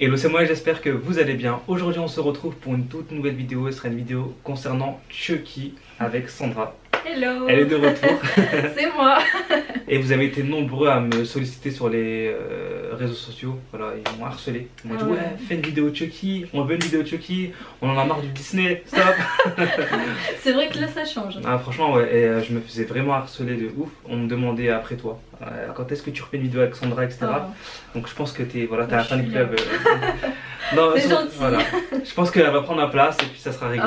Hello, c'est moi et j'espère que vous allez bien. Aujourd'hui on se retrouve pour une toute nouvelle vidéo. Ce sera une vidéo concernant Chucky avec Sandra. Hello. Elle est de retour. C'est moi. Et vous avez été nombreux à me solliciter sur les réseaux sociaux. Voilà, ils m'ont harcelé. Ils m'ont dit ouais, fais une vidéo Chucky, on veut une vidéo Chucky, on en a marre du Disney, stop. C'est vrai que là ça change. Ah, franchement ouais, et je me faisais vraiment harceler de ouf. On me demandait après toi, quand est-ce que tu refais une vidéo avec Sandra, etc. Donc je pense que t'es voilà, un fan club. Non, c'est gentil. Voilà. Je pense qu'elle va prendre la place et puis ça sera réglé.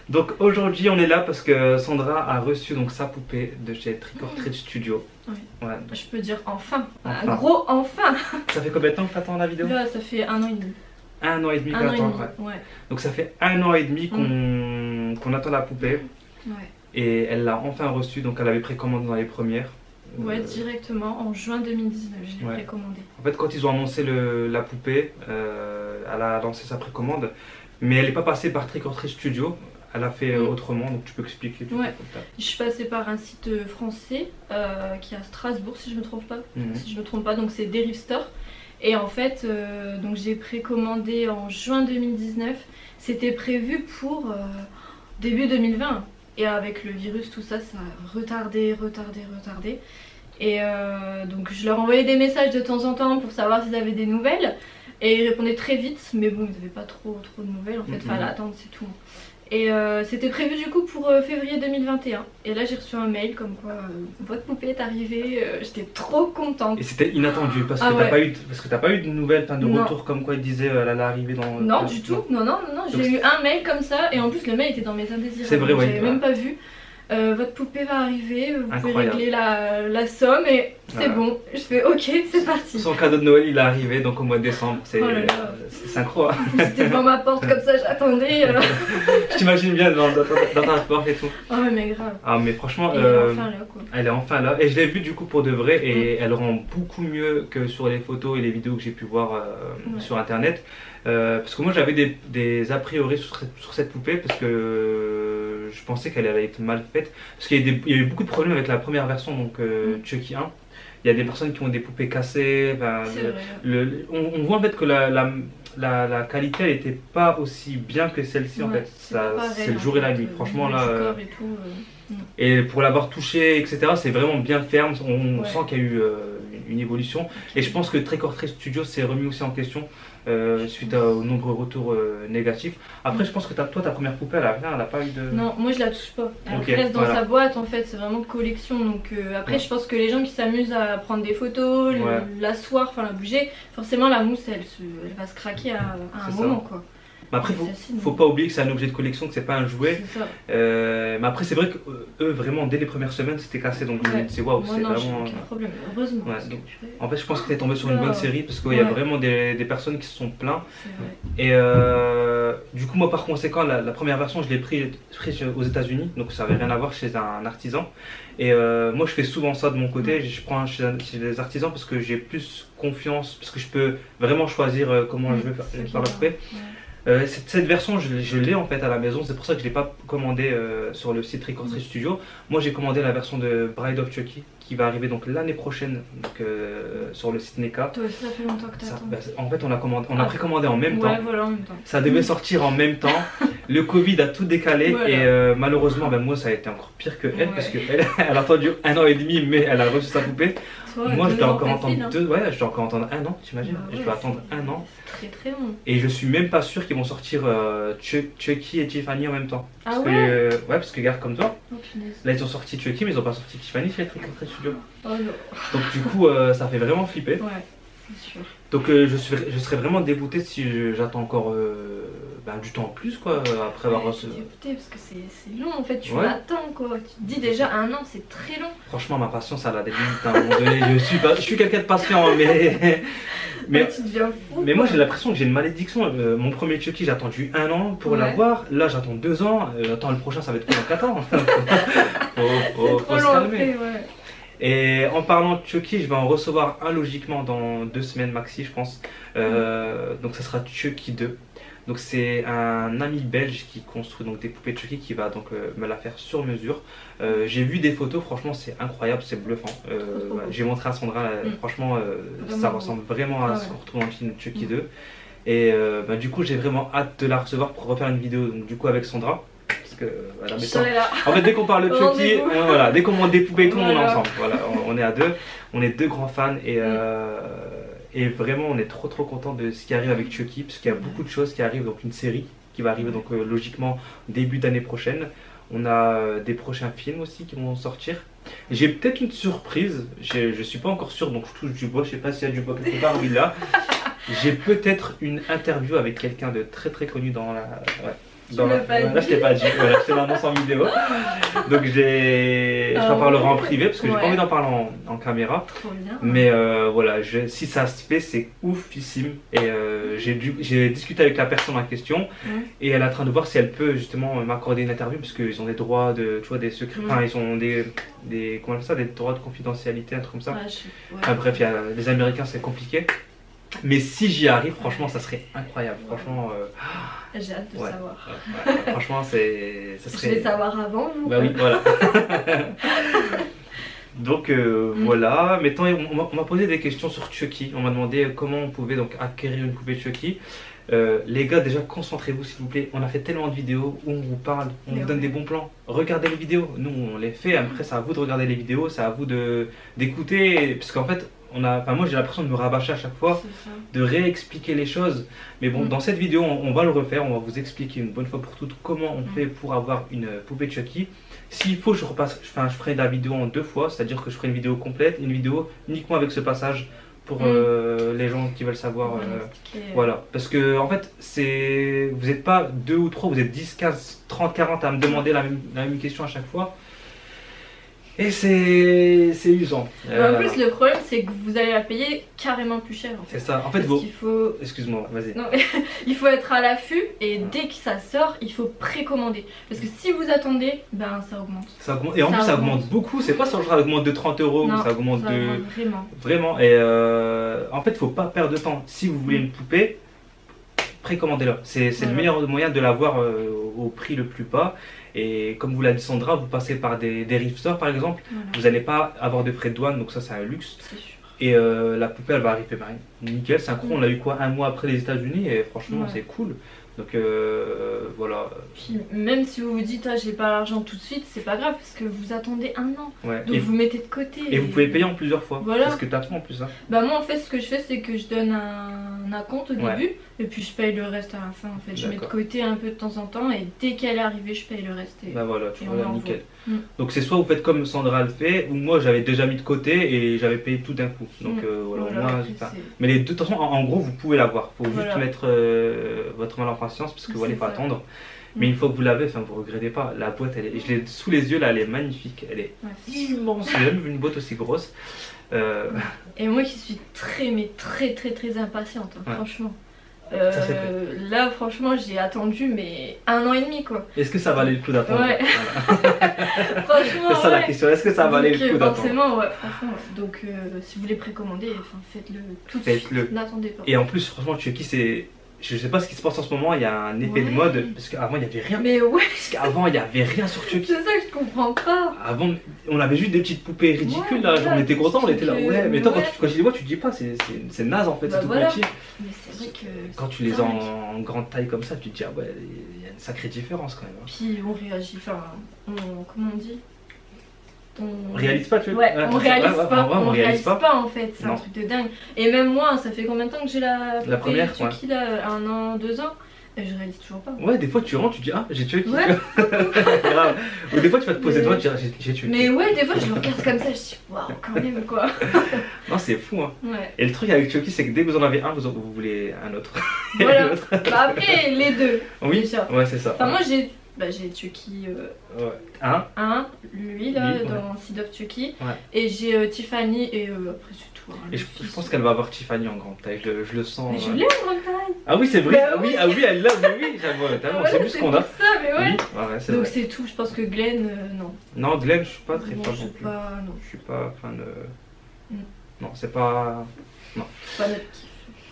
Donc aujourd'hui on est là parce que Sandra a reçu donc sa poupée de chez Trick or Treat Studio. Oui. Ouais. Je peux dire enfin. Un gros enfin. Ça fait combien de temps que t'attends la vidéo? Là ça fait 1 an et demi. 1 an et demi qu'on attend. Ouais. Donc ça fait 1 an et demi qu'on attend la poupée. Ouais. Et elle l'a enfin reçue, donc elle avait précommandé dans les premières. Ouais, directement en juin 2019, je l'ai précommandé. En fait, quand ils ont annoncé la poupée, elle a lancé sa précommande, mais elle n'est pas passée par Trick or Treat Studio. Elle a fait autrement, donc tu peux expliquer. Je suis passée par un site français qui est à Strasbourg, si je me trompe pas. Si je me trompe pas, donc c'est Derive Store. Et en fait, donc j'ai précommandé en juin 2019. C'était prévu pour début 2020. Et avec le virus, tout ça, ça a retardé. Et donc je leur envoyais des messages de temps en temps pour savoir s'ils avaient des nouvelles. Et ils répondaient très vite, mais bon, ils n'avaient pas trop de nouvelles. En fait, fallait attendre, c'est tout. Et c'était prévu du coup pour février 2021. Et là j'ai reçu un mail comme quoi votre poupée est arrivée. J'étais trop contente. Et c'était inattendu parce que t'as pas eu de nouvelles, de retour comme quoi il disait elle allait arriver dans... Non du tout, non. J'ai eu un mail comme ça et en plus le mail était dans mes indésirables. C'est vrai, j'avais même pas vu. Votre poupée va arriver, vous Incroyable. pouvez régler la somme et c'est bon. Je fais ok, c'est parti. Son cadeau de Noël il est arrivé donc au mois de décembre, c'est synchro. J'étais devant ma porte comme ça, j'attendais. Je t'imagine bien dans ta porte et tout. Ah ouais mais grave. Ah mais franchement, elle est enfin là quoi. Elle est enfin là et je l'ai vue du coup pour de vrai et elle rend beaucoup mieux que sur les photos et les vidéos que j'ai pu voir sur internet. Parce que moi j'avais des a priori sur cette poupée parce que je pensais qu'elle allait être mal faite. Parce qu'il y a eu beaucoup de problèmes avec la première version, donc Chucky 1. Il y a des personnes qui ont des poupées cassées. On voit en fait que la qualité elle n'était pas aussi bien que celle-ci en fait. C'est le jour et la nuit. Franchement là. Et pour l'avoir touché, etc., c'est vraiment bien ferme. On sent qu'il y a eu une évolution. Et je pense que Trick or Treat Studio s'est remis aussi en question suite aux nombreux retours négatifs. Après, je pense que toi, ta première poupée, elle a pas eu de... Non, moi je la touche pas. Elle reste dans sa boîte en fait, c'est vraiment collection. Donc après, je pense que les gens qui s'amusent à prendre des photos, l'asseoir, enfin la bouger, forcément la mousse elle va se craquer à un moment quoi. Mais après, faut pas oublier que c'est un objet de collection, que c'est pas un jouet. Mais après, c'est vrai que eux, vraiment, dès les premières semaines, c'était cassé. Donc, c'est waouh, c'est vraiment. Aucun problème, heureusement. Donc, en fait, je pense que t'es tombé sur une bonne série parce qu'il y a vraiment des personnes qui se sont plaintes. Et du coup, moi, par conséquent, la première version, je l'ai pris aux États-Unis. Donc, ça avait rien à voir chez un artisan. Et moi, je fais souvent ça de mon côté. Je prends chez des artisans parce que j'ai plus confiance, parce que je peux vraiment choisir comment je veux faire la poupée. Cette version je l'ai en fait à la maison, c'est pour ça que je ne l'ai pas commandé sur le site Trick or Treat Studio. Moi j'ai commandé la version de Bride of Chucky qui va arriver donc l'année prochaine donc, sur le site NECA. Toi aussi ça fait longtemps que t'attends. En fait on a précommandé en même temps. Voilà, en même temps. Ça devait sortir en même temps. Le Covid a tout décalé et malheureusement moi ça a été encore pire que elle parce qu'elle a attendu 1 an et demi mais elle a reçu sa poupée. Moi je dois encore entendre je dois encore entendre 1 an, t'imagines? Je dois attendre 1 an. Très long. Et je suis même pas sûr qu'ils vont sortir Chucky et Tiffany en même temps. Parce parce que regarde comme toi. Là ils ont sorti Chucky mais ils ont pas sorti Tiffany chez Trick or Treat Studio. Oh non. Donc du coup ça fait vraiment flipper. Ouais, c'est sûr. Donc je serais vraiment dégoûté si j'attends encore du temps en plus quoi après avoir reçu. Dégoûté parce que c'est long en fait, tu l'attends quoi. Tu te dis déjà 1 an c'est très long. Franchement ma patience elle a des limites à un moment donné. je suis quelqu'un de patient mais tu deviens fou. Mais moi j'ai l'impression que j'ai une malédiction. Mon premier Chucky j'ai attendu 1 an pour l'avoir. Là j'attends 2 ans. Attends le prochain ça va être dans 4 ans. faut se calmer. Et en parlant de Chucky, je vais en recevoir un logiquement dans 2 semaines maxi je pense. Donc ça sera Chucky 2. Donc c'est un ami belge qui construit donc des poupées Chucky qui va donc me la faire sur mesure. J'ai vu des photos, franchement c'est incroyable, c'est bluffant. Voilà, j'ai montré à Sandra, franchement ça ressemble vraiment à ce qu'on retrouve dans le film Chucky 2. Et du coup j'ai vraiment hâte de la recevoir pour refaire une vidéo donc, du coup avec Sandra. Parce que, voilà, en fait dès qu'on parle de Chucky, voilà, dès qu'on monte des poupées tout le monde est ensemble. Voilà, on est à deux, on est deux grands fans et vraiment on est trop content de ce qui arrive avec Chucky parce qu'il y a beaucoup de choses qui arrivent, donc une série qui va arriver donc logiquement début d'année prochaine. On a des prochains films aussi qui vont sortir. J'ai peut-être une surprise, je suis pas encore sûr donc je touche du bois, je sais pas s'il y a du bois quelque part, oui là. J'ai peut-être une interview avec quelqu'un de très connu dans la... Là je t'ai pas dit, voilà, je te l'annonce en vidéo. Donc je t'en parlerai en privé parce que j'ai pas envie d'en parler en caméra. Trop bien. Mais voilà, si ça se fait, c'est oufissime. Et j'ai discuté avec la personne en question et elle est en train de voir si elle peut justement m'accorder une interview parce qu'ils ont des droits de, tu vois, des secrets, enfin ils ont des comment on appelle ça, des droits de confidentialité, un truc comme ça. Enfin, bref, les Américains c'est compliqué. Mais si j'y arrive, franchement, ça serait incroyable. Franchement, j'ai hâte de savoir. Franchement, ça serait. Je vais savoir avant vous. Bah oui, voilà. Donc voilà. Maintenant, on m'a posé des questions sur Chucky. On m'a demandé comment on pouvait donc acquérir une poupée Chucky. Les gars, déjà concentrez-vous s'il vous plaît. On a fait tellement de vidéos où on vous parle, on vous donne des bons plans. Regardez les vidéos. Nous, on les fait. Après, c'est à vous de regarder les vidéos, c'est à vous d'écouter, parce qu'en fait. Moi j'ai l'impression de me rabâcher à chaque fois, de réexpliquer les choses. Mais bon, dans cette vidéo, on va le refaire, on va vous expliquer une bonne fois pour toutes comment on fait pour avoir une poupée Chucky. S'il faut, je ferai la vidéo en 2 fois, c'est-à-dire que je ferai une vidéo complète, une vidéo uniquement avec ce passage pour les gens qui veulent savoir. Voilà, parce que en fait, vous n'êtes pas 2 ou 3, vous êtes 10, 15, 30, 40 à me demander la même question à chaque fois. Et c'est usant. En plus, le problème, c'est que vous allez la payer carrément plus cher. En fait. C'est ça. En fait, faut... Excuse-moi, vas-y. Il faut être à l'affût et dès que ça sort, il faut précommander. Parce que si vous attendez, ben ça augmente. Et en plus, ça augmente beaucoup. C'est pas ça augmente de 30 €, non, ça augmente vraiment. Vraiment. Et en fait, il faut pas perdre de temps. Si vous voulez une poupée, précommandez-la. C'est le meilleur moyen de l'avoir au prix le plus bas. Et comme vous l'a dit Sandra, vous passez par des Rift Store par exemple, vous n'allez pas avoir de frais de douane, donc ça c'est un luxe. Et la poupée elle va arriver nickel, synchro, on l'a eu quoi 1 mois après les États-Unis et franchement c'est cool. Donc voilà. Puis même si vous vous dites j'ai pas l'argent tout de suite, c'est pas grave parce que vous attendez 1 an. Donc vous mettez de côté. Et vous pouvez payer en plusieurs fois. Voilà. Parce que t'as tout en plus. Hein. Bah moi en fait ce que je fais c'est que je donne un acompte au début et puis je paye le reste à la fin en fait. Je mets de côté un peu de temps en temps et dès qu'elle est arrivée je paye le reste. Bah voilà, tu vois, nickel. Donc c'est soit vous faites comme Sandra le fait ou moi j'avais déjà mis de côté et j'avais payé tout d'un coup. Donc voilà, mais les deux, de toute façon en gros vous pouvez l'avoir. Faut juste mettre votre mal en patience parce que voilà, il faut attendre. Mais une fois que vous l'avez, vous regrettez pas. La boîte, je l'ai sous les yeux là, elle est magnifique, elle est immense. J'ai jamais vu une boîte aussi grosse. Et moi qui suis très impatiente, franchement. Là franchement j'ai attendu mais 1 an et demi quoi. Est-ce que ça valait le coup d'attendre? Franchement c'est ça la question, est-ce que ça valait le coup d'attendre? Forcément franchement donc si vous voulez précommander, faites-le tout de suite, n'attendez pas. Et en plus franchement Chucky c'est... Je sais pas ce qui se passe en ce moment, il y a un effet de mode, parce qu'avant il n'y avait rien. Mais parce qu'avant il n'y avait rien sur Chucky. C'est ça que je comprends pas. Avant on avait juste des petites poupées ridicules là, genre on était contents, on était là, mais toi quand tu les vois tu te dis pas, c'est naze en fait, c'est tout petit. Mais c'est vrai que quand tu les as en grande taille comme ça, tu te dis ah ouais, il y a une sacrée différence quand même. Puis on réagit, comment on dit? On réalise pas, tu vois. On réalise pas en fait, c'est un truc de dingue. Et même moi, ça fait combien de temps que j'ai la première Chucky là, 1 an, 2 ans, et je réalise toujours pas. Ouais, des fois tu rentres, tu dis ah j'ai Chucky. Grave. Ou des fois tu vas te poser devant, tu dis j'ai Chucky. Mais ouais, des fois je le regarde comme ça, je dis waouh quand même quoi. Non c'est fou hein. Et le truc avec Chucky c'est que dès que vous en avez un, vous voulez un autre. Voilà. Bah après les deux. Oui. Déjà. Ouais c'est ça. Enfin moi j'ai Chucky lui là dans Seed of Chucky et j'ai Tiffany et après c'est tout. Et je pense qu'elle va avoir Tiffany en grande taille, je le sens. Mais je l'ai en grande taille. Ah oui c'est vrai, oui elle l'a, mais oui j'avoue, c'est plus ce qu'on a. Ça, mais ouais. Oui, donc c'est tout, je pense que Glenn non. Non Glenn je suis pas très fan non plus. Non. Je suis pas fan de... Non c'est pas... Non. Pas notre kiff.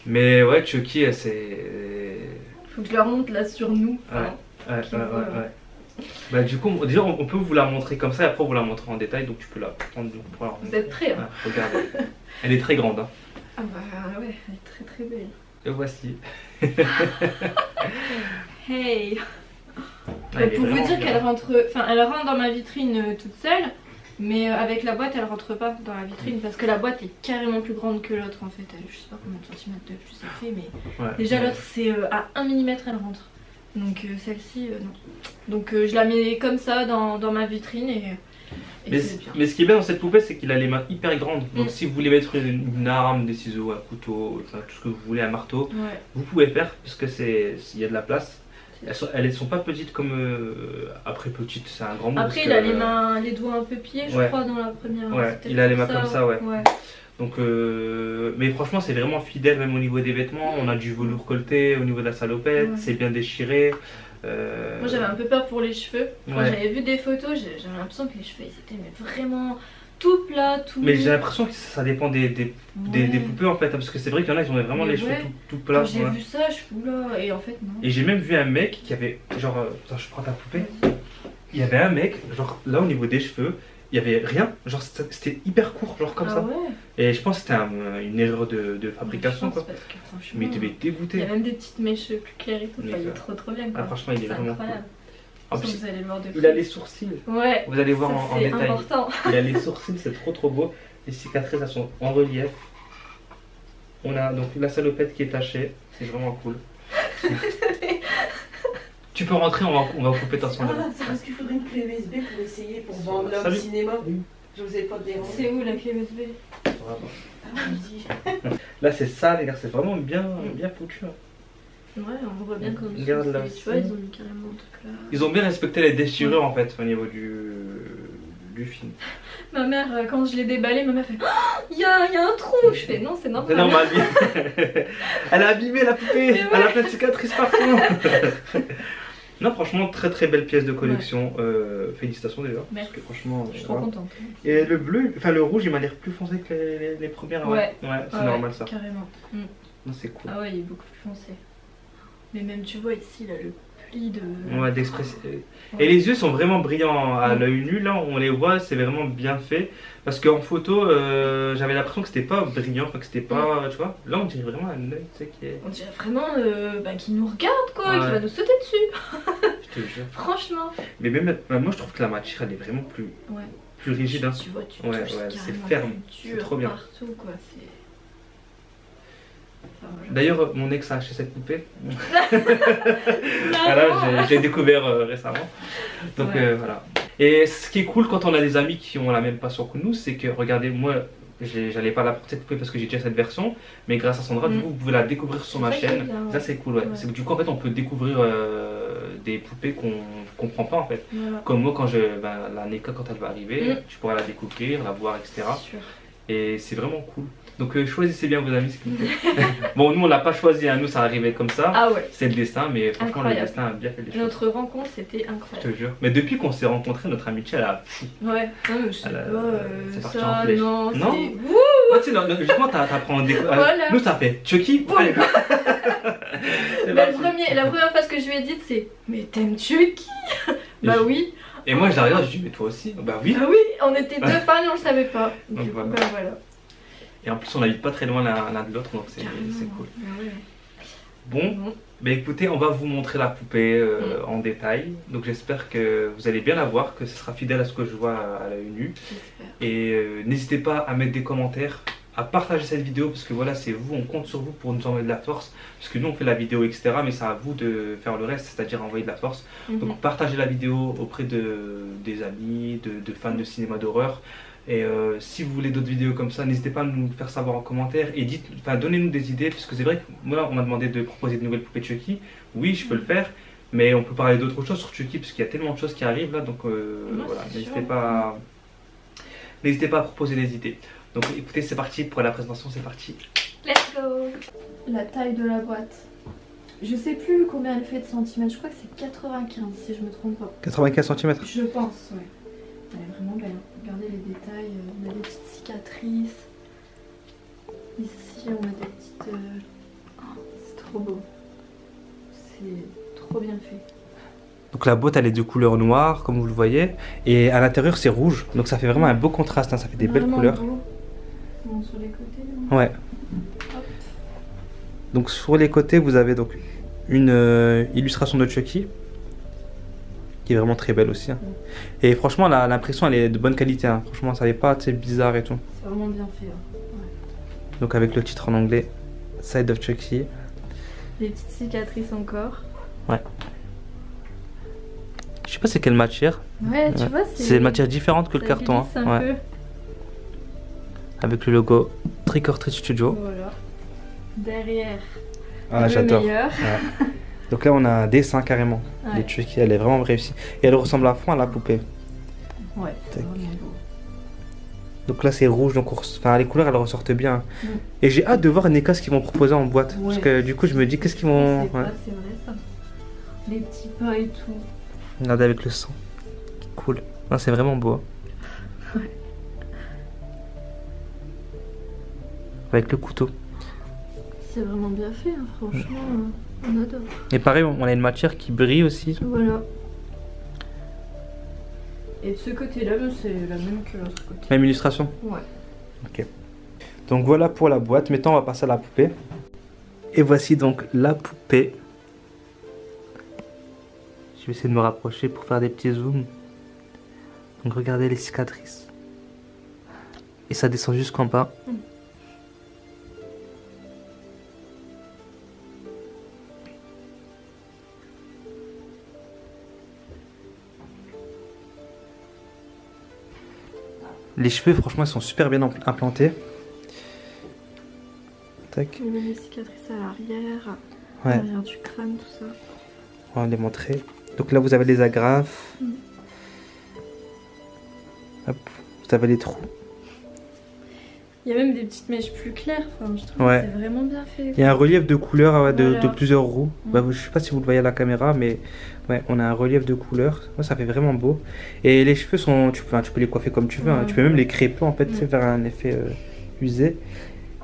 Mais ouais Chucky c'est... Faut que je la remonte là sur nous. Ouais. Bah du coup, déjà on peut vous la montrer comme ça et après on vous la montrer en détail, donc tu peux la prendre pour la Vous êtes prêts hein? Regarde, elle est très grande. Hein. Ah bah ouais, elle est très très belle. Et voici. Hey. Pour vous dire qu'elle rentre, enfin elle rentre dans ma vitrine toute seule, mais avec la boîte elle rentre pas dans la vitrine parce que la boîte est carrément plus grande que l'autre en fait. Je sais pas combien de centimètres de plus elle fait, mais déjà l'autre c'est à 1 mm elle rentre. Donc celle-ci non. Donc je la mets comme ça dans ma vitrine et mais ce qui est bien dans cette poupée c'est qu'il a les mains hyper grandes. Donc si vous voulez mettre une arme, des ciseaux, un couteau, enfin, tout ce que vous voulez, un marteau, vous pouvez faire parce que il y a de la place. Elles sont pas petites comme après petite, c'est un grand mot. Après il a les doigts un peu pliés je crois dans la première. Ouais, il a les mains comme ça ouais. Donc mais franchement c'est vraiment fidèle même au niveau des vêtements, on a du velours colleté au niveau de la salopette, c'est bien déchiré. Moi j'avais un peu peur pour les cheveux, quand j'avais vu des photos j'avais l'impression que les cheveux ils étaient mais vraiment tout plat, tout... Mais j'ai l'impression que ça dépend des poupées en fait, parce que c'est vrai qu'il y en a ils ont vraiment les cheveux tout plats. J'ai vu ça, je suis là, et en fait non. Et j'ai même vu un mec qui avait genre, attends je prends ta poupée, il y avait un mec genre là au niveau des cheveux, il y avait rien, genre c'était hyper court, genre comme ça. Et je pense que c'était une erreur de fabrication quoi. Mais il devait dégoûter. Il y a même des petites mèches plus claires et tout, il est trop bien quoi. Ah franchement il est vraiment cool. En plus, vous allez voir il a les sourcils, ouais, vous allez voir en détail. Important. Il a les sourcils, c'est trop beau. Les cicatrices elles sont en relief. On a donc la salopette qui est tachée, c'est vraiment cool. Tu peux rentrer, on va couper ta son. C'est parce qu'il faudrait une clé USB pour essayer pour vendre leur cinéma. Je vous ai pas déranger. C'est où la clé USB? Là c'est ça les gars, c'est vraiment bien foutu. Ouais, on voit bien comme ça. Là tu vois, ils ont mis carrément un truc là. Ils ont bien respecté les déchirures en fait au niveau du film. Ma mère, quand je l'ai déballé, ma mère fait oh, il y a un trou. Je fais non, c'est normal. C'est normal. Elle a abîmé la poupée, elle a plein de cicatrices partout. Non, franchement, très belle pièce de collection. Félicitations déjà. Merci. Parce que franchement, je suis trop contente. Et le bleu, enfin le rouge, il m'a l'air plus foncé que les premières. Ouais, c'est normal ça. Carrément. C'est cool. Ah ouais, il est beaucoup plus foncé. Mais même tu vois ici, là, le pli de... Ouais, d'expression. Et les yeux sont vraiment brillants à l'œil nu, là, on les voit, c'est vraiment bien fait. Parce qu'en photo, j'avais l'impression que c'était pas brillant, que c'était pas, tu vois. Là, on dirait vraiment un œil, tu sais, qui est... On dirait vraiment qu'il nous regarde, quoi, qu'il va nous sauter dessus. Je te jure. Franchement. Mais même, moi, je trouve que la matière, elle est vraiment plus rigide. Hein. Tu vois, tu c'est ferme, c'est trop bien. Partout, quoi, c'est... D'ailleurs, mon ex a acheté cette poupée. Voilà, j'ai découvert récemment. Donc voilà. Et ce qui est cool quand on a des amis qui ont la même passion que nous, c'est que regardez, moi, j'allais pas la porter cette poupée parce que j'ai déjà cette version, mais grâce à Sandra, du coup, vous pouvez la découvrir sur ma chaîne. Ça, c'est cool, c'est que du coup, en fait, on peut découvrir des poupées qu'on comprend pas en fait. Comme moi, quand la NECA, quand elle va arriver, tu pourras la découvrir, la voir, etc. Et c'est vraiment cool. Donc choisissez bien vos amis, s'il vous plaît. Bon, nous on l'a pas choisi, hein. Nous ça arrivait comme ça. Ah ouais. C'est le destin, mais franchement le destin a bien fait les choses. Notre rencontre c'était incroyable. Je te jure. Mais depuis qu'on s'est rencontrés, notre amitié elle a... Ouais, non mais je sais pas, c'est parti en flèche. Non, non. Tu sais, justement t'apprends en déco... Voilà. Nous ça fait Chucky. Allez. La première phrase que je lui ai dite c'est mais t'aimes Chucky? Bah oui. Et moi je la regarde, je dis mais toi aussi? Bah oui. Bah oui, on était deux fans et on le savait pas. Donc voilà. Et en plus on habite pas très loin l'un de l'autre, donc c'est cool. Bon, bah écoutez, on va vous montrer la poupée en détail. Donc j'espère que vous allez bien la voir, que ce sera fidèle à ce que je vois à l'œil nu. Et n'hésitez pas à mettre des commentaires, à partager cette vidéo, parce que voilà, c'est vous, on compte sur vous pour nous envoyer de la force. Parce que nous on fait la vidéo etc, mais c'est à vous de faire le reste, c'est-à-dire envoyer de la force. Donc partagez la vidéo auprès des amis, de fans de cinéma d'horreur. Et si vous voulez d'autres vidéos comme ça, n'hésitez pas à nous faire savoir en commentaire et donnez-nous des idées, parce que c'est vrai que moi on m'a demandé de proposer de nouvelles poupées Chucky. Oui, je peux le faire, mais on peut parler d'autres choses sur Chucky parce qu'il y a tellement de choses qui arrivent là, donc voilà, n'hésitez pas à proposer des idées. Donc écoutez, c'est parti pour la présentation, c'est parti. Let's go. La taille de la boîte. Je sais plus combien elle fait de centimètres, je crois que c'est 95 si je me trompe pas. 95 cm. Je pense, ouais. Elle est vraiment belle. Regardez les détails, on a des petites cicatrices. Ici on a des petites... Oh, c'est trop beau. c'est trop bien fait. Donc la boîte elle est de couleur noire comme vous le voyez et à l'intérieur c'est rouge donc ça fait vraiment un beau contraste, hein, ça fait des belles couleurs. Beau. Bon, sur les côtés. Ouais. Hop. Donc sur les côtés vous avez donc une illustration de Chucky qui est vraiment très belle aussi. Hein. Et franchement l'impression elle est de bonne qualité, hein. Franchement ça n'est pas bizarre et tout. C'est vraiment bien fait. Hein. Ouais. Donc avec le titre en anglais Side of Chucky. Des petites cicatrices encore. Ouais. Je sais pas c'est quelle matière. Ouais, tu vois, c'est une matière différente que le carton. Hein. Ouais. Avec le logo Trick or Treat Studio. Voilà. Derrière. Ah, j'adore. Ouais. Donc là on a un dessin carrément. Ouais. De Chucky, elle est vraiment réussie. Et elle ressemble à fond à la poupée. Ouais. C'est vraiment beau. Donc là c'est rouge, donc enfin, les couleurs elles ressortent bien. Et j'ai hâte de voir NECA ce qu'ils vont proposer en boîte. Ouais. Parce que du coup je me dis qu'est-ce qu'ils vont... C'est vrai ça. Les petits pains et tout. Regardez avec le sang. Cool. C'est vraiment beau. Ouais. Avec le couteau. C'est vraiment bien fait, hein, franchement. On adore. Et pareil, on a une matière qui brille aussi. Voilà. Et de ce côté-là, c'est la même que l'autre côté. Même illustration? Ouais. Ok. Donc voilà pour la boîte. Maintenant, on va passer à la poupée. Et voici donc la poupée. Je vais essayer de me rapprocher pour faire des petits zooms. Donc regardez les cicatrices. Et ça descend jusqu'en bas. Les cheveux, franchement, ils sont super bien implantés. Tac. Il y a des cicatrices à l'arrière, ouais. À l'arrière du crâne, tout ça. On va les montrer. Donc là, vous avez les agrafes. Hop, vous avez les trous. Il y a même des petites mèches plus claires. Enfin, je trouve ouais. que c'est vraiment bien fait. Il y a un relief de couleurs de plusieurs roues. Bah, je sais pas si vous le voyez à la caméra, mais ouais, on a un relief de couleurs. Ouais, ça fait vraiment beau. Et les cheveux sont, tu peux les coiffer comme tu veux. Hein. Tu peux même les crêper en fait, faire un effet usé.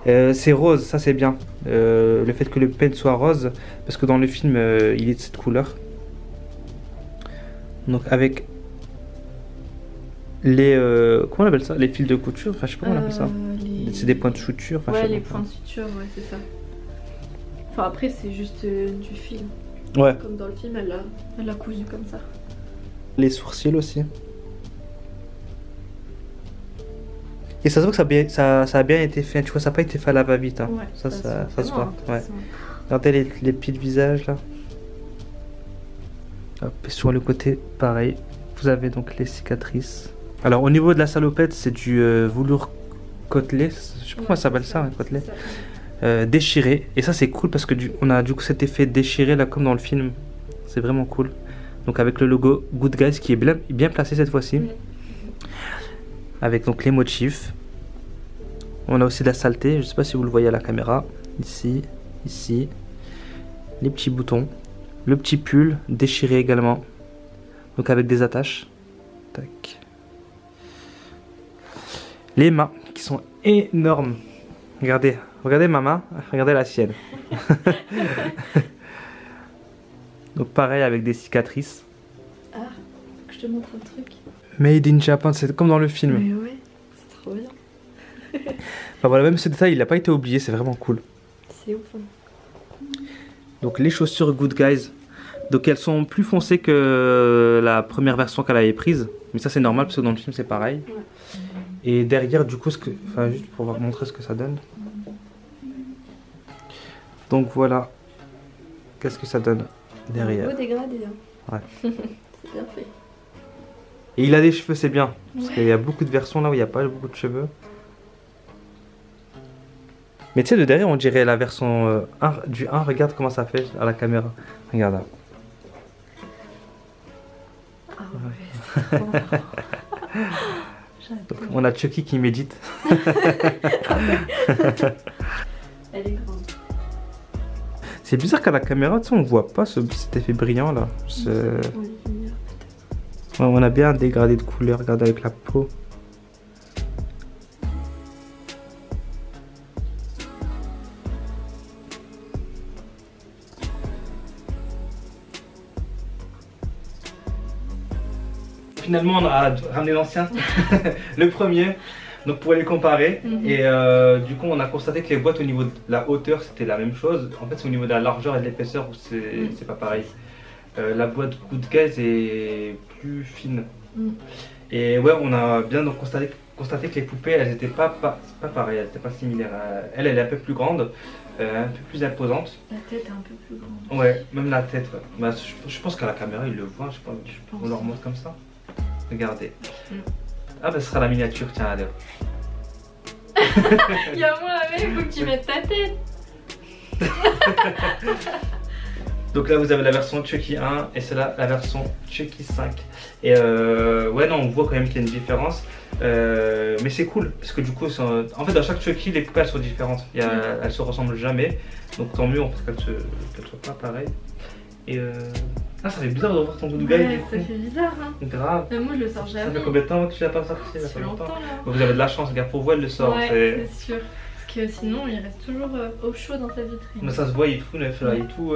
C'est rose, ça c'est bien. Le fait que le pen soit rose, parce que dans le film, il est de cette couleur. Donc avec les comment on appelle ça, les fils de couture, enfin je sais pas comment on appelle ça. C'est des points de suture. Ouais, les points de suture, ouais, c'est ça. Enfin après c'est juste du fil. Ouais. Comme dans le film, elle l'a cousu comme ça. Les sourcils aussi. Et ça se voit que ça a bien été fait, tu vois, ça n'a pas été fait à la va-vite. Hein. Ouais, ça se voit. Hein, ouais. Regardez les petits visages là. Hop, et sur le côté, pareil, vous avez donc les cicatrices. Alors au niveau de la salopette, c'est du velours côtelé, je sais pas comment ça s'appelle ça, côtelé. Déchiré. Et ça c'est cool parce que on a du coup cet effet déchiré là comme dans le film. C'est vraiment cool. Donc avec le logo Good Guys qui est bien placé cette fois-ci. Avec donc les motifs. On a aussi de la saleté, je sais pas si vous le voyez à la caméra. Ici, ici. Les petits boutons. Le petit pull déchiré également. Donc avec des attaches. Tac. Les mains qui sont énormes. Regardez, regardez ma main, regardez la sienne. Donc pareil avec des cicatrices. Ah, faut que je te montre un truc. Made in Japan, c'est comme dans le film. Mais ouais, c'est trop bien. Enfin voilà, même ce détail il n'a pas été oublié, c'est vraiment cool. C'est ouf. Hein. Donc les chaussures Good Guys. Donc elles sont plus foncées que la première version qu'elle avait prise. Mais ça c'est normal parce que dans le film c'est pareil. Ouais. Et derrière du coup, enfin juste pour vous montrer ce que ça donne. Donc voilà. Qu'est-ce que ça donne derrière. Un beau dégradé. Hein. Ouais. C'est bien fait. Et il a des cheveux, c'est bien. Parce qu'il y a beaucoup de versions là où il n'y a pas beaucoup de cheveux. Mais tu sais, de derrière, on dirait la version du 1. Regarde comment ça fait à la caméra. Regarde là. Ah ouais, c'est trop marrant. Donc, on a Chucky qui médite. Elle est grande. C'est bizarre qu'à la caméra, tu sais, on voit pas cet effet brillant là. On a bien un dégradé de couleur, regarde avec la peau. finalement on a ramené l'ancien, le premier, donc pour les comparer. Et du coup on a constaté que les boîtes au niveau de la hauteur c'était la même chose. En fait c'est au niveau de la largeur et de l'épaisseur où c'est pas pareil. La boîte coup de gaz est plus fine. Et ouais, on a bien donc constaté que les poupées elles étaient pas pareilles, elles étaient pas similaires. Elle est un peu plus grande, un peu plus imposante. La tête est un peu plus grande. Ouais, même la tête. Ouais. Bah, je pense qu'à la caméra il le voit, je pense. On leur montre comme ça. Regardez. Ah bah ce sera la miniature, tiens allez. Il y a moi avec, il faut que tu mettes ta tête. Donc là vous avez la version Chucky 1 et c'est là la version Chucky 5. Et ouais non on voit quand même qu'il y a une différence. Mais c'est cool parce que du coup en fait dans chaque Chucky les poupées elles sont différentes. Elles se ressemblent jamais. Donc tant mieux qu'elles soient pas pareilles. Et ah ça fait bizarre de voir ton bout de gars. Ouais, ça fait bizarre hein. Grave. Mais moi je le sors jamais. Ça fait combien de temps que tu l'as pas sorti? Ça fait longtemps là. Vous avez de la chance, regarde pour vous elle le sort. Ouais c'est sûr. Parce que sinon il reste toujours au chaud dans sa vitrine. Mais ça se voit, il est tout neuf là, il est tout...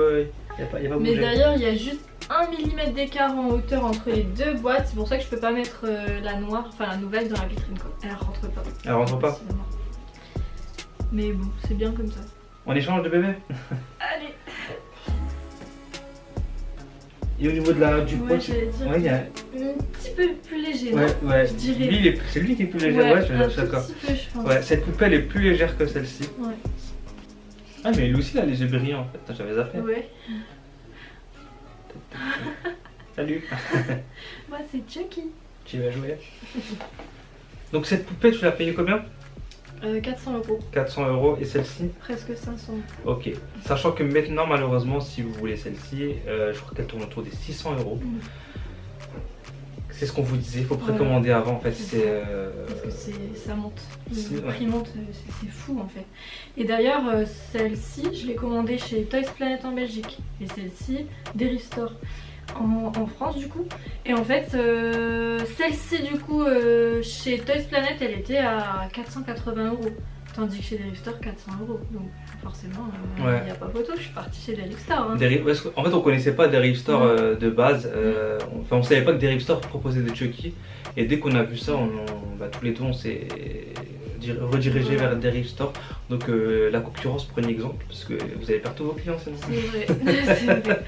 il a pas bougé. Mais d'ailleurs il y a juste 1 mm d'écart en hauteur entre les deux boîtes. C'est pour ça que je peux pas mettre la noire, enfin la nouvelle dans la vitrine quoi. Elle rentre pas. Elle rentre pas. Mais bon, c'est bien comme ça. On échange de bébé. Allez. Et au niveau de du poids, il y a un petit peu plus léger. Ouais, non ouais. Je dirais. C'est lui qui est plus léger, ouais, je suis d'accord. Ouais, cette poupée elle est plus légère que celle-ci. Ouais. Ah mais lui aussi il a les yeux brillants en fait, j'avais zappé. Ouais. Salut. Moi c'est Chucky. Tu vas jouer. Donc cette poupée tu l'as payée combien? 400 €. 400 € et celle-ci? Presque 500. Ok. Sachant que maintenant malheureusement si vous voulez celle-ci, je crois qu'elle tourne autour des 600 €. C'est ce qu'on vous disait, il faut précommander avant en fait. Parce que ça monte. Le prix monte, c'est fou en fait. Et d'ailleurs celle-ci je l'ai commandée chez Toys Planet en Belgique. Et celle-ci Derive Store en France du coup. Et en fait celle-ci du coup chez Toys Planet elle était à 480 €. Tandis que chez Derive Store 400 €. Donc forcément il n'y a pas photo, je suis partie chez Derive Store. Hein. En fait on connaissait pas Derive Store de base. Enfin on savait pas que Derive Store proposait des Chucky. Et dès qu'on a vu ça, tous les deux on s'est redirigé vers Derive Store. Donc la concurrence prenez exemple parce que vous allez perdre tous vos clients sinon. C'est vrai, c'est vrai.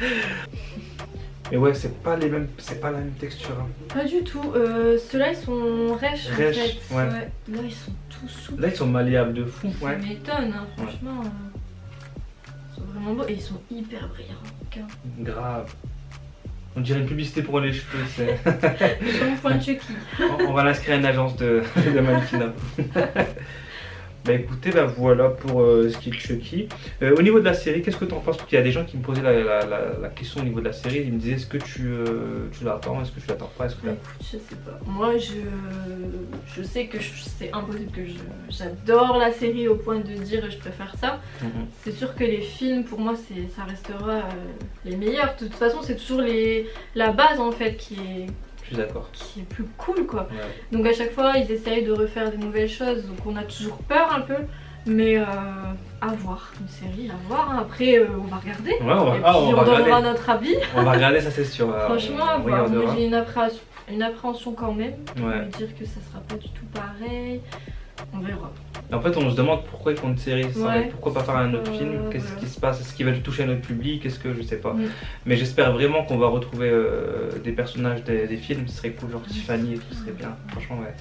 Mais ouais, c'est pas la même texture. Hein. Pas du tout. Ceux-là ils sont rêches en fait. Ouais. Là ils sont tout souples. Là ils sont malléables de fou. Ça m'étonne, hein, franchement. Ils sont vraiment beaux et ils sont hyper brillants. Grave. On dirait une publicité pour les cheveux. C'est point Chucky. On va l'inscrire à une agence de mannequinat. Bah écoutez, voilà pour ce qui est Chucky. Au niveau de la série, qu'est-ce que tu en penses? Parce qu'il y a des gens qui me posaient la question au niveau de la série. Ils me disaient est-ce que tu l'attends? Est-ce que tu l'attends pas? Écoute, je sais pas. Moi je sais que c'est impossible que j'adore la série au point de dire je préfère ça. C'est sûr que les films pour moi ça restera les meilleurs. De toute façon c'est toujours la base en fait qui est... D'accord. Qui est plus cool quoi. Donc à chaque fois ils essayent de refaire des nouvelles choses, donc on a toujours peur un peu, mais à voir, une série à voir. Après on va regarder et puis on donnera notre avis. On va regarder, ça c'est sûr. Franchement à voir. Moi j'ai une appréhension quand même, me dire que ça sera pas du tout pareil. On verra. En fait on se demande pourquoi ils font une série, pourquoi pas faire un autre film, qu'est-ce qui se passe, est-ce qu'ils veulent toucher à notre public, est-ce que je sais pas. Mais j'espère vraiment qu'on va retrouver des personnages des films, ce serait cool, genre Tiffany et tout, ce serait bien, franchement ouais.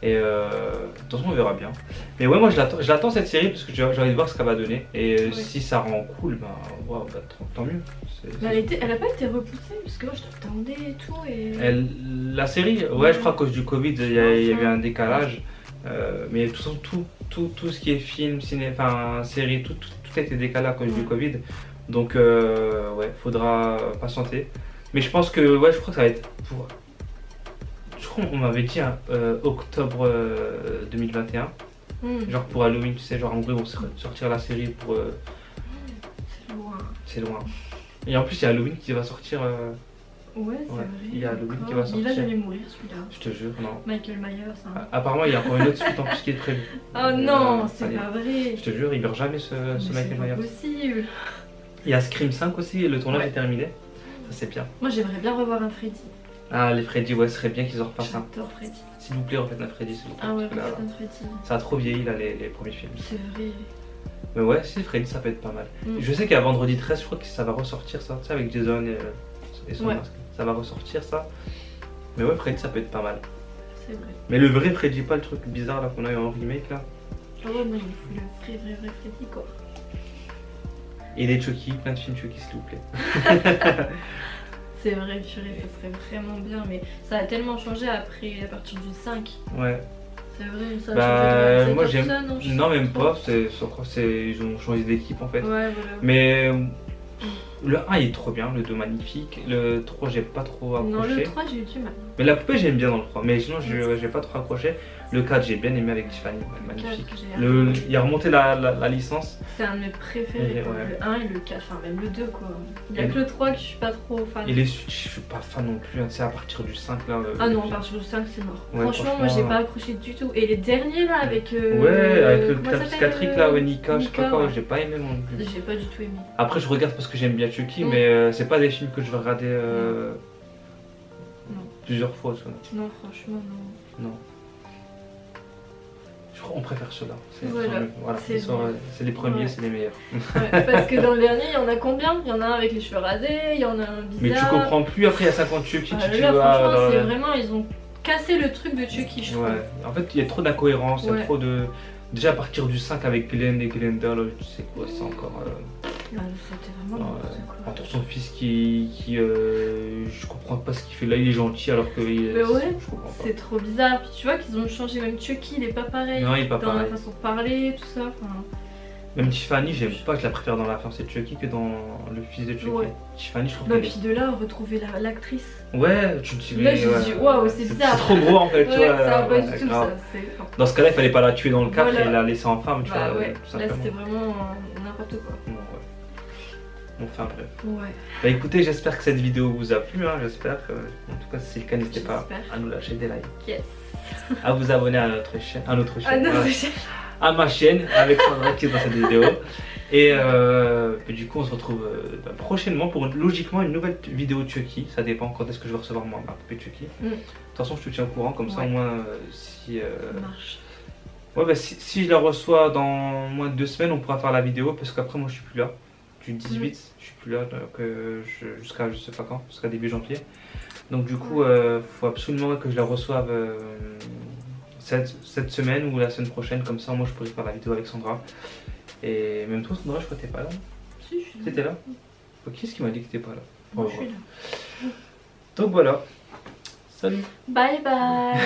Et de toute façon on verra bien. Mais ouais moi je l'attends cette série parce que j'ai envie de voir ce qu'elle va donner. Et si ça rend cool, tant mieux. Elle a pas été repoussée parce que moi je l'attendais et tout. La série, je crois à cause du Covid il y a eu un décalage. Mais de toute façon tout ce qui est film, série, tout a été décalé à cause du Covid. Donc faudra patienter. Mais je pense que je crois que ça va être pour... Je crois qu'on m'avait dit octobre 2021. Genre pour Halloween, tu sais, genre en gros ils vont sortir la série pour... C'est loin. C'est loin. Et en plus il y a Halloween qui va sortir... Ouais, c'est vrai. Il y a Halloween qui va sortir. Il va jamais mourir celui-là. Je te jure, non. Michael Myers. Hein. Apparemment, il y a encore une autre suite en plus qui est prévue. Oh non, c'est pas vrai. Je te jure, il meurt jamais ce Michael Myers. C'est possible. Il y a Scream 5 aussi, le tournage est terminé. Ça c'est bien. Moi j'aimerais bien revoir un Freddy. Ah, les Freddy, ouais, ce serait bien qu'ils en repassent un. J'adore Freddy. S'il vous plaît, refaites un Freddy, s'il vous plaît. Ah ouais, parce que là, refaites un Freddy. ça a trop vieilli, là, les premiers films. C'est vrai. Mais ouais, si, Freddy, ça peut être pas mal. Je sais qu'à vendredi 13, je crois que ça va ressortir, ça, tu sais, avec Jason et son masque. Ça va ressortir, ça. Mais ouais, Freddy, ça peut être pas mal. C'est vrai. Mais le vrai Freddy, pas le truc bizarre là qu'on a eu en remake là. Ah ouais, moi, il faut le vrai Freddy, quoi. Et les Chucky, plein de films Chucky, s'il vous plaît. C'est vrai, purée, ça serait vraiment bien, mais ça a tellement changé après, à partir du 5. Ouais. C'est vrai, ça a changé de moi j'aime. Non, même pas, ils ont changé d'équipe en fait. Ouais, voilà. Mais le 1 il est trop bien, le 2 magnifique, le 3 j'ai pas trop accroché. Non, le 3 j'ai eu du mal. Mais la poupée j'aime bien dans le 3, mais sinon j'ai pas trop accroché. Le 4 j'ai bien aimé avec Tiffany, magnifique. Il a remonté la licence. C'est un de mes préférés, quoi. Le 1 et le 4, enfin même le 2 quoi. Il y a que le 3 que je suis pas trop fan. Et les suites je suis pas fan non plus, c'est à partir du 5 là. Ah non, à partir du 5 c'est mort. Ouais, franchement moi j'ai pas accroché du tout. Et les derniers là avec... ouais, avec le cas psychiatrique là, Nika, je sais pas quoi, ouais. j'ai pas aimé non plus. J'ai pas du tout aimé. Après je regarde parce que j'aime bien Chucky, mais c'est pas des films que je vais regarder plusieurs fois. Tu vois. Non, franchement non. Non. Je crois qu'on préfère ceux-là. Voilà, c'est les premiers, c'est les meilleurs. Ouais, parce que dans le dernier, il y en a combien? Il y en a un avec les cheveux rasés, il y en a un bizarre. Mais tu comprends plus, après il y a 50 Chucky. Franchement, c'est vraiment, ils ont cassé le truc de Chucky, je trouve. Ouais, en fait, il y a trop d'incohérences, il y a trop de... Déjà à partir du 5 avec Glenn et Glenda, là, tu sais quoi, c'est encore... C'était vraiment n'importe quoi. Entre son fils je comprends pas ce qu'il fait là, il est gentil alors que... Mais ouais, c'est trop bizarre. Puis tu vois qu'ils ont changé, même Chucky, il est pas pareil. Non, il est pas pareil. Dans la façon de parler, tout ça. Même Tiffany, j'aime pas, je la préfère dans la fiancée de Chucky que dans le fils de Chucky. Ouais. Tiffany, je trouve qu'elle puis de là, retrouver l'actrice. Ouais, tu me dis... Là, je me dis, waouh, c'est bizarre. C'est trop gros en fait, tu vois. Ça va pas du tout, ça. Dans ce cas-là, il fallait pas la tuer dans le 4 et la laisser en femme, tu vois. Ouais, là, c'était vraiment n'importe quoi. Ouais. Enfin bref. Ouais. Bah écoutez, j'espère que cette vidéo vous a plu, hein, j'espère. En tout cas, si c'est le cas, n'hésitez pas à nous lâcher des likes. Yes. À vous abonner à notre chaîne. À ma chaîne avec Sandra qui est dans cette vidéo. Et du coup on se retrouve prochainement pour logiquement une nouvelle vidéo de Chucky. Ça dépend quand est-ce que je vais recevoir moi ma poupée de Chucky. De toute façon je te tiens au courant comme ça au moins si... Ça marche. Ouais bah si je la reçois dans moins de 2 semaines on pourra faire la vidéo parce qu'après moi je suis plus là. Du 18 je suis plus là jusqu'à je sais pas quand, jusqu'à début janvier. Donc du coup faut absolument que je la reçoive cette semaine ou la semaine prochaine, comme ça moi je pourrais faire la vidéo avec Sandra. Et même toi Sandra, je crois que t'es pas là. Si, je suis là. T'étais là? Qui est-ce qui m'a dit que t'étais pas là? Moi, je suis là. Donc voilà. Salut. Bye bye.